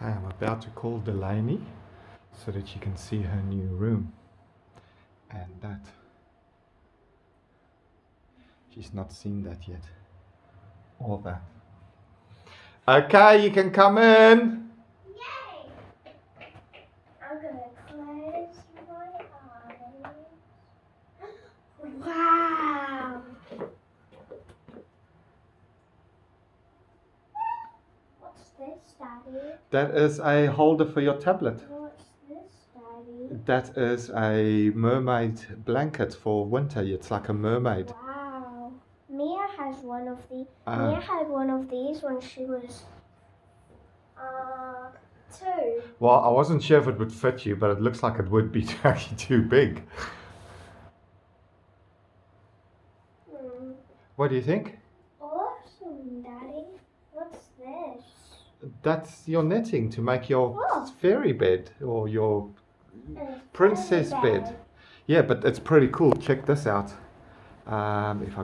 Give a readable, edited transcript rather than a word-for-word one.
I am about to call Delani so that she can see her new room. And that. She's not seen that yet. All that. Okay, you can come in. Yay! I'm gonna close my eyes. Wow! What's this, Daddy? That is a holder for your tablet. What's this, Daddy? That is a mermaid blanket for winter. It's like a mermaid. Wow. Mia has one of these. Mia had one of these when she was 2. Well, I wasn't sure if it would fit you, but it looks like it would be actually too big. What do you think? Awesome, Daddy. What's this? That's your netting to make your fairy bed or your princess bed. Yeah, but it's pretty cool. Check this out. If I